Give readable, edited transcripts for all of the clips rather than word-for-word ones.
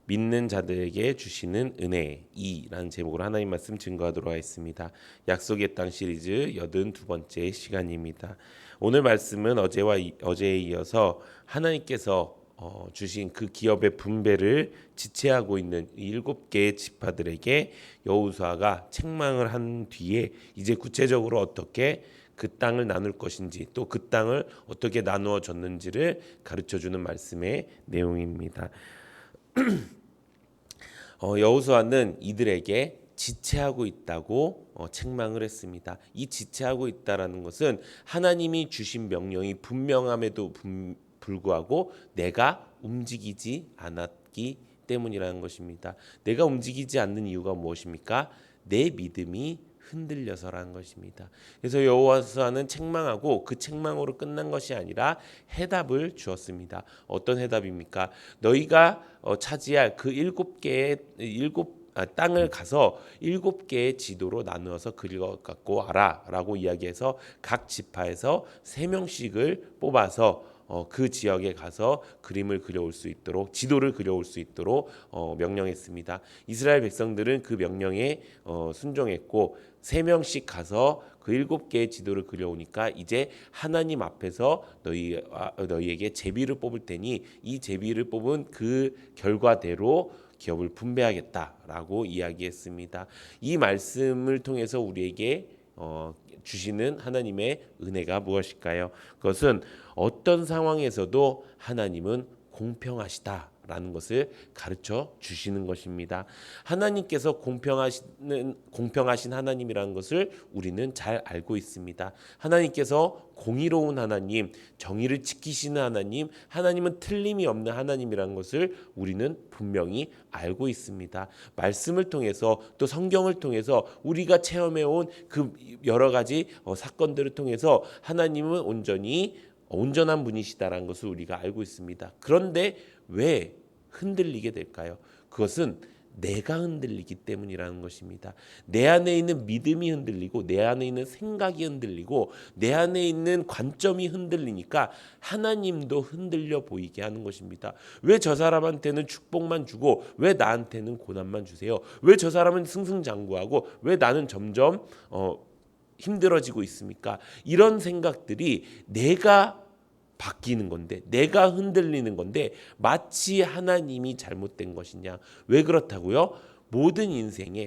믿는 자들에게 주시는 은혜 2라는 제목으로 하나님 말씀 증거하도록 하겠습니다. 약속의 땅 시리즈 82번째 시간입니다. 오늘 말씀은 어제에 이어서 하나님께서 주신 그 기업의 분배를 지체하고 있는 7개의 지파들에게 여호수아가 책망을 한 뒤에 이제 구체적으로 어떻게 그 땅을 나눌 것인지 또 그 땅을 어떻게 나누어 줬는지를 가르쳐주는 말씀의 내용입니다. 여호수아는 이들에게 지체하고 있다고 책망을 했습니다. 이 지체하고 있다라는 것은 하나님이 주신 명령이 분명함에도 불구하고 내가 움직이지 않았기 때문이라는 것입니다. 내가 움직이지 않는 이유가 무엇입니까? 내 믿음이 흔들려서라는 것입니다. 그래서 여호수아는 책망하고 그 책망으로 끝난 것이 아니라 해답을 주었습니다. 어떤 해답입니까? 너희가 차지할 그 땅을 가서 7개의 지도로 나누어서 그려 갖고 와라라고 이야기해서 각 지파에서 3명씩을 뽑아서 그 지역에 가서 그림을 그려올 수 있도록 지도를 그려올 수 있도록 명령했습니다. 이스라엘 백성들은 그 명령에 순종했고 3명씩 가서 그 7개의 지도를 그려오니까 이제 하나님 앞에서 너희에게 제비를 뽑을 테니 이 제비를 뽑은 그 결과대로 기업을 분배하겠다라고 이야기했습니다. 이 말씀을 통해서 우리에게 주시는 하나님의 은혜가 무엇일까요? 그것은 어떤 상황에서도 하나님은 공평하시다라는 것을 가르쳐 주시는 것입니다. 하나님께서 공평하신 하나님이라는 것을 우리는 잘 알고 있습니다. 하나님께서 공의로운 하나님, 정의를 지키시는 하나님, 하나님은 틀림이 없는 하나님이라는 것을 우리는 분명히 알고 있습니다. 말씀을 통해서 또 성경을 통해서 우리가 체험해온 그 여러 가지 사건들을 통해서 하나님은 온전한 분이시다라는 것을 우리가 알고 있습니다. 그런데 왜 흔들리게 될까요? 그것은 내가 흔들리기 때문이라는 것입니다. 내 안에 있는 믿음이 흔들리고 내 안에 있는 생각이 흔들리고 내 안에 있는 관점이 흔들리니까 하나님도 흔들려 보이게 하는 것입니다. 왜 저 사람한테는 축복만 주고 왜 나한테는 고난만 주세요? 왜 저 사람은 승승장구하고 왜 나는 점점 힘들어지고 있습니까? 이런 생각들이 내가 바뀌는 건데 내가 흔들리는 건데 마치 하나님이 잘못된 것이냐? 왜 그렇다고요?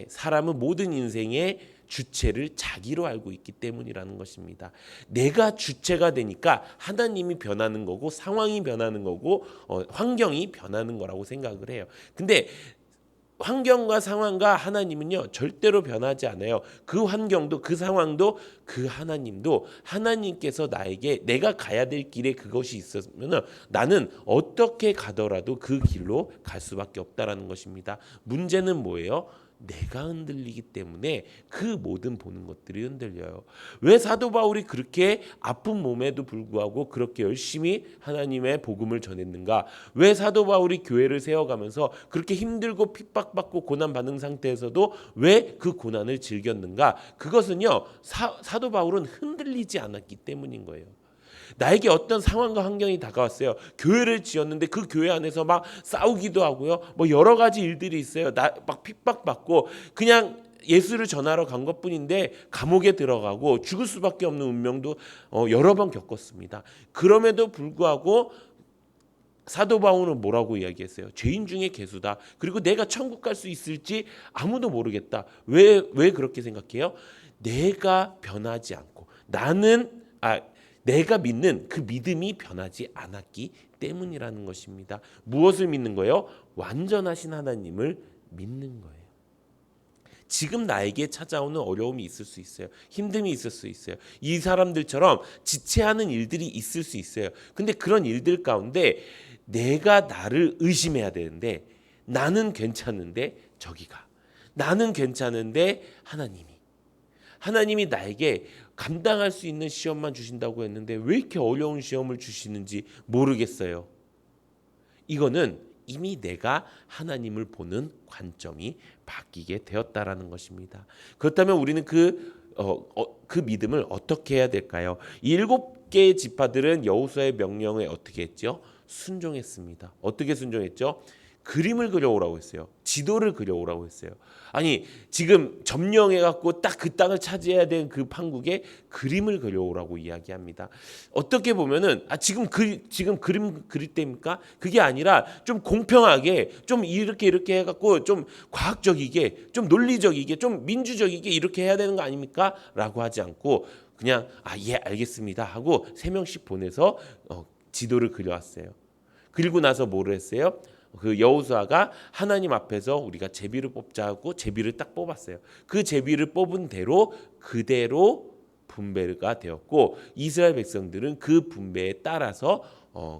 사람은 모든 인생의 주체를 자기로 알고 있기 때문이라는 것입니다. 내가 주체가 되니까 하나님이 변하는 거고 상황이 변하는 거고 환경이 변하는 거라고 생각을 해요. 근데 환경과 상황과 하나님은요 절대로 변하지 않아요. 그 환경도 그 상황도 그 하나님도 하나님께서 나에게 내가 가야 될 길에 그것이 있었으면 나는 어떻게 가더라도 그 길로 갈 수밖에 없다라는 것입니다. 문제는 뭐예요? 내가 흔들리기 때문에 그 모든 보는 것들이 흔들려요. 왜 사도 바울이 그렇게 아픈 몸에도 불구하고 그렇게 열심히 하나님의 복음을 전했는가? 왜 사도 바울이 교회를 세워가면서 그렇게 힘들고 핍박받고 고난받는 상태에서도 왜 그 고난을 즐겼는가? 그것은요 사도 바울은 흔들리지 않았기 때문인 거예요. 나에게 어떤 상황과 환경이 다가왔어요. 교회를 지었는데 그 교회 안에서 막 싸우기도 하고요. 뭐 여러 가지 일들이 있어요. 막 핍박받고 그냥 예수를 전하러 간 것뿐인데 감옥에 들어가고 죽을 수밖에 없는 운명도 여러 번 겪었습니다. 그럼에도 불구하고 사도 바울은 뭐라고 이야기했어요? 죄인 중에 괴수다. 그리고 내가 천국 갈 수 있을지 아무도 모르겠다. 왜 그렇게 생각해요? 내가 변하지 않고 내가 믿는 그 믿음이 변하지 않았기 때문이라는 것입니다. 무엇을 믿는 거예요? 완전하신 하나님을 믿는 거예요. 지금 나에게 찾아오는 어려움이 있을 수 있어요. 힘듦이 있을 수 있어요. 이 사람들처럼 지체하는 일들이 있을 수 있어요. 근데 그런 일들 가운데 내가 나를 의심해야 되는데 나는 괜찮은데 저기가 나는 괜찮은데 하나님이 나에게 감당할 수 있는 시험만 주신다고 했는데 왜 이렇게 어려운 시험을 주시는지 모르겠어요. 이거는 이미 내가 하나님을 보는 관점이 바뀌게 되었다라는 것입니다. 그렇다면 우리는 그 믿음을 어떻게 해야 될까요? 이 7개의 지파들은 여호수아의 명령에 어떻게 했죠? 순종했습니다. 어떻게 순종했죠? 그림을 그려오라고 했어요. 지도를 그려오라고 했어요. 아니 지금 점령해갖고 딱 그 땅을 차지해야 되는 그 판국에 그림을 그려오라고 이야기합니다. 어떻게 보면은 지금 그림 그릴 때입니까? 그게 아니라 좀 공평하게 좀 이렇게 해갖고 좀 과학적이게 좀 논리적이게 좀 민주적이게 이렇게 해야 되는 거 아닙니까? 라고 하지 않고 그냥 예 알겠습니다 하고 3명씩 보내서 지도를 그려왔어요. 그리고 나서 뭐를 했어요? 그 여호수아가 하나님 앞에서 우리가 제비를 뽑자고 제비를 딱 뽑았어요. 그 제비를 뽑은 대로 그대로 분배가 되었고 이스라엘 백성들은 그 분배에 따라서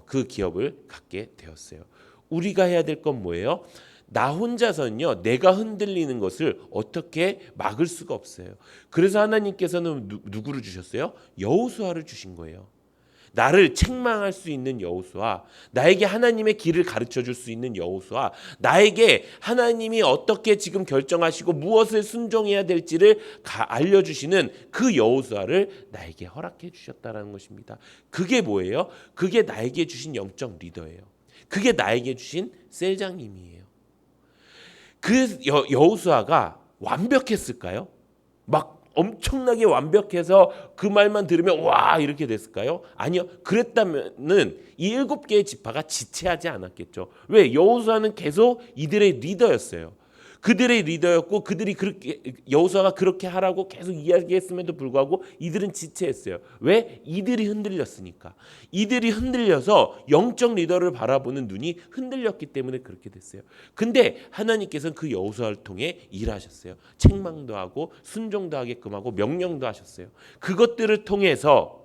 그 기업을 갖게 되었어요. 우리가 해야 될 건 뭐예요? 나 혼자서는요 내가 흔들리는 것을 어떻게 막을 수가 없어요. 그래서 하나님께서는 누구를 주셨어요? 여호수아를 주신 거예요. 나를 책망할 수 있는 여호수아, 나에게 하나님의 길을 가르쳐 줄 수 있는 여호수아, 나에게 하나님이 어떻게 지금 결정하시고 무엇을 순종해야 될지를 알려주시는 그 여호수아를 나에게 허락해 주셨다는 것입니다. 그게 뭐예요? 그게 나에게 주신 영적 리더예요. 그게 나에게 주신 셀장님이에요. 그 여호수아가 완벽했을까요? 막 엄청나게 완벽해서 그 말만 들으면 와 이렇게 됐을까요? 아니요. 그랬다면은 이 7개의 지파가 지체하지 않았겠죠. 왜? 여호수아는 계속 이들의 리더였어요. 그들의 리더였고 그들이 그렇게 여호수아가 그렇게 하라고 계속 이야기했음에도 불구하고 이들은 지체했어요. 왜? 이들이 흔들렸으니까. 이들이 흔들려서 영적 리더를 바라보는 눈이 흔들렸기 때문에 그렇게 됐어요. 근데 하나님께서는 그 여호수아를 통해 일하셨어요. 책망도 하고 순종도 하게끔 하고 명령도 하셨어요. 그것들을 통해서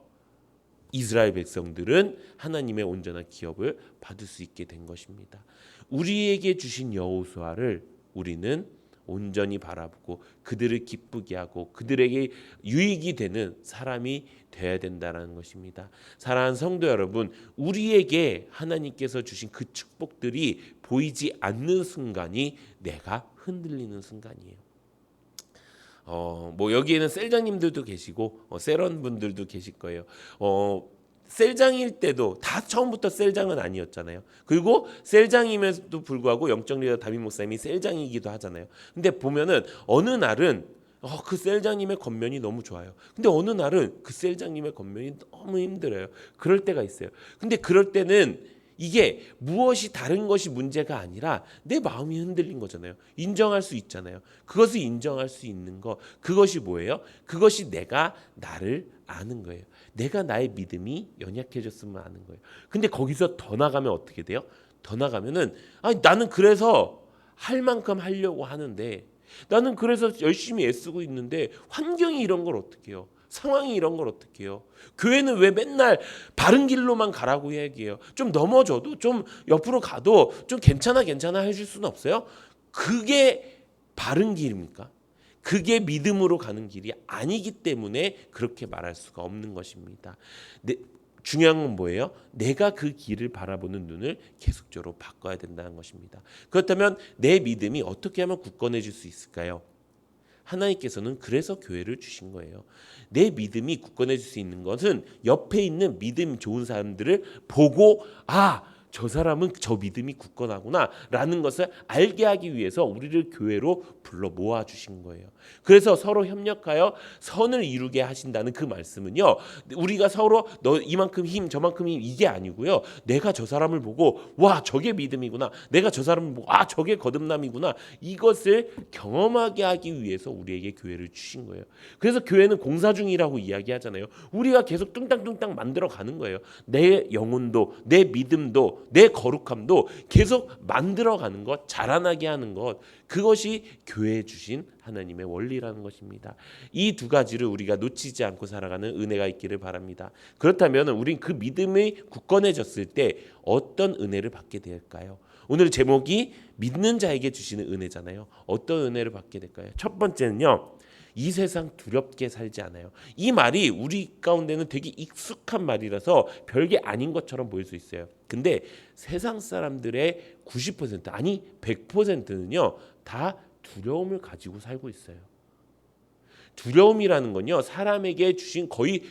이스라엘 백성들은 하나님의 온전한 기업을 받을 수 있게 된 것입니다. 우리에게 주신 여호수아를 우리는 온전히 바라보고 그들을 기쁘게 하고 그들에게 유익이 되는 사람이 되어야 된다는 것입니다. 사랑하는 성도 여러분, 우리에게 하나님께서 주신 그 축복들이 보이지 않는 순간이 내가 흔들리는 순간이에요. 뭐 여기에는 셀장님들도 계시고 세런 분들도 계실 거예요. 셀장일 때도 다 처음부터 셀장은 아니었잖아요. 그리고 셀장임에도 불구하고 영적 리더 다윗 목사님이 셀장이기도 하잖아요. 근데 보면은 어느 날은 그 셀장님의 겉면이 너무 좋아요. 근데 어느 날은 그 셀장님의 겉면이 너무 힘들어요. 그럴 때가 있어요. 근데 그럴 때는 이게 무엇이 다른 것이 문제가 아니라 내 마음이 흔들린 거잖아요. 인정할 수 있잖아요. 그것을 인정할 수 있는 거, 그것이 뭐예요? 그것이 내가 나를 아는 거예요. 내가 나의 믿음이 연약해졌으면 아는 거예요. 근데 거기서 더 나가면 어떻게 돼요? 더 나가면은 나는 그래서 할 만큼 하려고 하는데 나는 그래서 열심히 애쓰고 있는데 환경이 이런 걸 어떻게 해요? 상황이 이런 걸 어떻게 해요? 교회는 왜 맨날 바른 길로만 가라고 이야기해요? 좀 넘어져도 좀 옆으로 가도 좀 괜찮아 해줄 수는 없어요? 그게 바른 길입니까? 그게 믿음으로 가는 길이 아니기 때문에 그렇게 말할 수가 없는 것입니다. 중요한 건 뭐예요? 내가 그 길을 바라보는 눈을 계속적으로 바꿔야 된다는 것입니다. 그렇다면 내 믿음이 어떻게 하면 굳건해질 수 있을까요? 하나님께서는 그래서 교회를 주신 거예요. 내 믿음이 굳건해질 수 있는 것은 옆에 있는 믿음 좋은 사람들을 보고 저 사람은 저 믿음이 굳건하구나 라는 것을 알게 하기 위해서 우리를 교회로 불러 모아주신 거예요. 그래서 서로 협력하여 선을 이루게 하신다는 그 말씀은요, 우리가 서로 너 이만큼 힘 저만큼 힘 이게 아니고요, 내가 저 사람을 보고 와 저게 믿음이구나, 내가 저 사람을 보고 저게 거듭남이구나, 이것을 경험하게 하기 위해서 우리에게 교회를 주신 거예요. 그래서 교회는 공사 중이라고 이야기하잖아요. 우리가 계속 뚱땅뚱땅 만들어 가는 거예요. 내 영혼도 내 믿음도 내 거룩함도 계속 만들어가는 것, 자라나게 하는 것, 그것이 교회에 주신 하나님의 원리라는 것입니다. 이 두 가지를 우리가 놓치지 않고 살아가는 은혜가 있기를 바랍니다. 그렇다면 우린 그 믿음이 굳건해졌을 때 어떤 은혜를 받게 될까요? 오늘 제목이 믿는 자에게 주시는 은혜잖아요. 어떤 은혜를 받게 될까요? 첫 번째는요, 이 세상 두렵게 살지 않아요. 이 말이 우리 가운데는 되게 익숙한 말이라서 별게 아닌 것처럼 보일 수 있어요. 근데 세상 사람들의 90% 아니 100%는요 다 두려움을 가지고 살고 있어요. 두려움이라는 건요 사람에게 주신 거의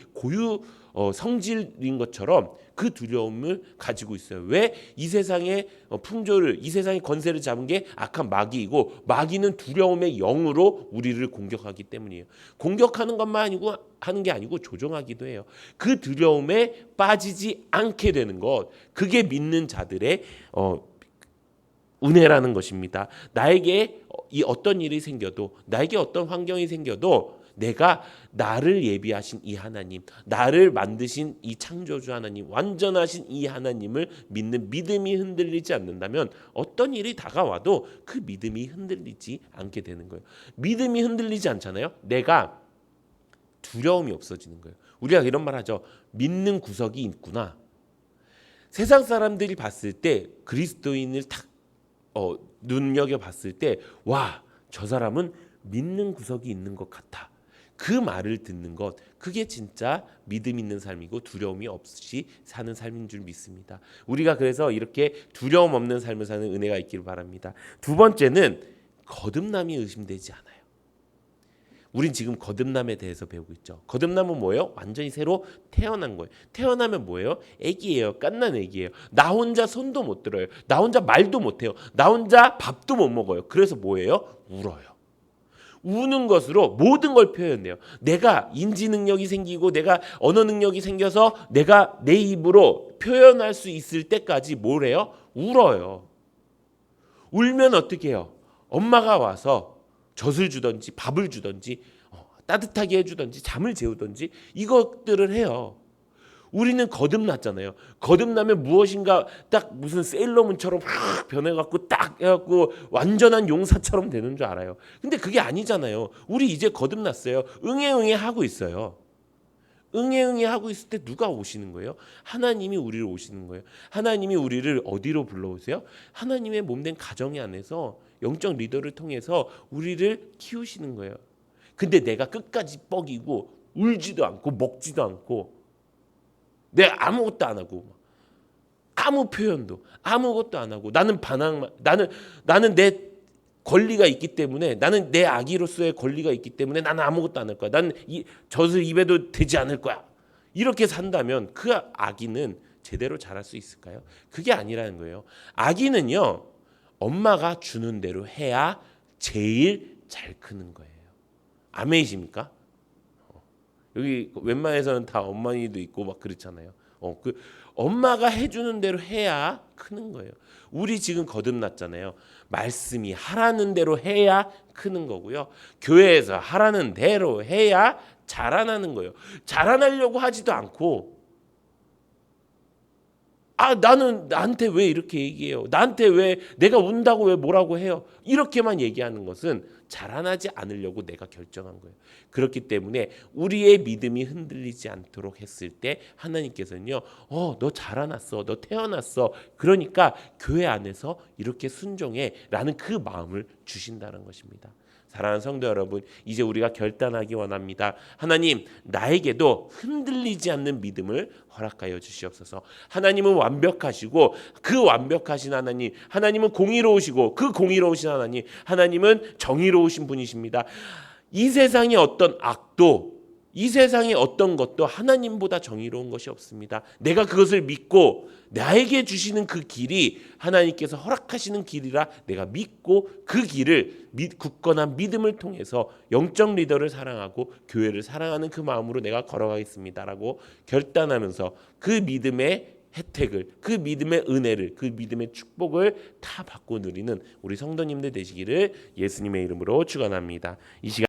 성질인 것처럼 그 두려움을 가지고 있어요. 왜? 이 세상의 풍조를, 이 세상의 권세를 잡은 게 악한 마귀이고, 마귀는 두려움의 영으로 우리를 공격하기 때문이에요. 공격하는 것만 아니고 하는 게 아니고 조종하기도 해요. 그 두려움에 빠지지 않게 되는 것, 그게 믿는 자들의 은혜라는 것입니다. 나에게 이 어떤 일이 생겨도, 나에게 어떤 환경이 생겨도 내가 나를 예비하신 이 하나님, 나를 만드신 이 창조주 하나님, 완전하신 이 하나님을 믿는 믿음이 흔들리지 않는다면 어떤 일이 다가와도 그 믿음이 흔들리지 않게 되는 거예요. 믿음이 흔들리지 않잖아요. 내가 두려움이 없어지는 거예요. 우리가 이런 말 하죠. 믿는 구석이 있구나. 세상 사람들이 봤을 때 그리스도인을 딱 눈여겨 봤을 때, 와, 저 사람은 믿는 구석이 있는 것 같아. 그 말을 듣는 것, 그게 진짜 믿음 있는 삶이고 두려움이 없이 사는 삶인 줄 믿습니다. 우리가 그래서 이렇게 두려움 없는 삶을 사는 은혜가 있기를 바랍니다. 두 번째는 거듭남이 의심되지 않아요. 우린 지금 거듭남에 대해서 배우고 있죠. 거듭남은 뭐예요? 완전히 새로 태어난 거예요. 태어나면 뭐예요? 애기예요. 갓난 애기예요. 나 혼자 손도 못 들어요. 나 혼자 말도 못 해요. 나 혼자 밥도 못 먹어요. 그래서 뭐예요? 울어요. 우는 것으로 모든 걸 표현해요. 내가 인지 능력이 생기고 내가 언어 능력이 생겨서 내가 내 입으로 표현할 수 있을 때까지 뭘 해요? 울어요. 울면 어떻게 해요? 엄마가 와서 젖을 주든지 밥을 주든지 따뜻하게 해주든지 잠을 재우든지 이것들을 해요. 우리는 거듭났잖아요. 거듭나면 무엇인가 딱 무슨 세일러문처럼 확 변해갖고 딱 해갖고 완전한 용사처럼 되는 줄 알아요. 근데 그게 아니잖아요. 우리 이제 거듭났어요. 응애응애 하고 있어요. 응애응애 하고 있을 때 누가 오시는 거예요? 하나님이 우리를 오시는 거예요. 하나님이 우리를 어디로 불러오세요? 하나님의 몸된 가정 안에서 영적 리더를 통해서 우리를 키우시는 거예요. 근데 내가 끝까지 뻐기고 울지도 않고 먹지도 않고 내가 아무것도 안 하고 아무 표현도 아무것도 안 하고 나는 반항만 나는 내 권리가 있기 때문에 나는 내 아기로서의 권리가 있기 때문에 나는 아무것도 안 할 거야. 나는 젖을 입에도 대지 않을 거야. 이렇게 산다면 그 아기는 제대로 자랄 수 있을까요? 그게 아니라는 거예요. 아기는요. 엄마가 주는 대로 해야 제일 잘 크는 거예요. 아멘이십니까? 여기 웬만해서는 다 엄마니도 있고 막 그렇잖아요. 그 엄마가 해주는 대로 해야 크는 거예요. 우리 지금 거듭났잖아요. 말씀이 하라는 대로 해야 크는 거고요. 교회에서 하라는 대로 해야 자라나는 거예요. 자라나려고 하지도 않고 나는 나한테 왜 이렇게 얘기해요? 나한테 왜 내가 운다고 왜 뭐라고 해요? 이렇게만 얘기하는 것은 자라나지 않으려고 내가 결정한 거예요. 그렇기 때문에 우리의 믿음이 흔들리지 않도록 했을 때 하나님께서는요. 너 자라났어. 너 태어났어. 그러니까 교회 안에서 이렇게 순종해라는 그 마음을 주신다는 것입니다. 사랑하는 성도 여러분, 이제 우리가 결단하기 원합니다. 하나님, 나에게도 흔들리지 않는 믿음을 허락하여 주시옵소서. 하나님은 완벽하시고 그 완벽하신 하나님, 하나님은 공의로우시고 그 공의로우신 하나님, 하나님은 정의로우신 분이십니다. 이 세상의 어떤 악도, 이 세상의 어떤 것도 하나님보다 정의로운 것이 없습니다. 내가 그것을 믿고 나에게 주시는 그 길이 하나님께서 허락하시는 길이라 내가 믿고 그 길을 굳건한 믿음을 통해서 영적 리더를 사랑하고 교회를 사랑하는 그 마음으로 내가 걸어가겠습니다라고 결단하면서 그 믿음의 혜택을, 그 믿음의 은혜를, 그 믿음의 축복을 다 받고 누리는 우리 성도님들 되시기를 예수님의 이름으로 축원합니다. 이 시간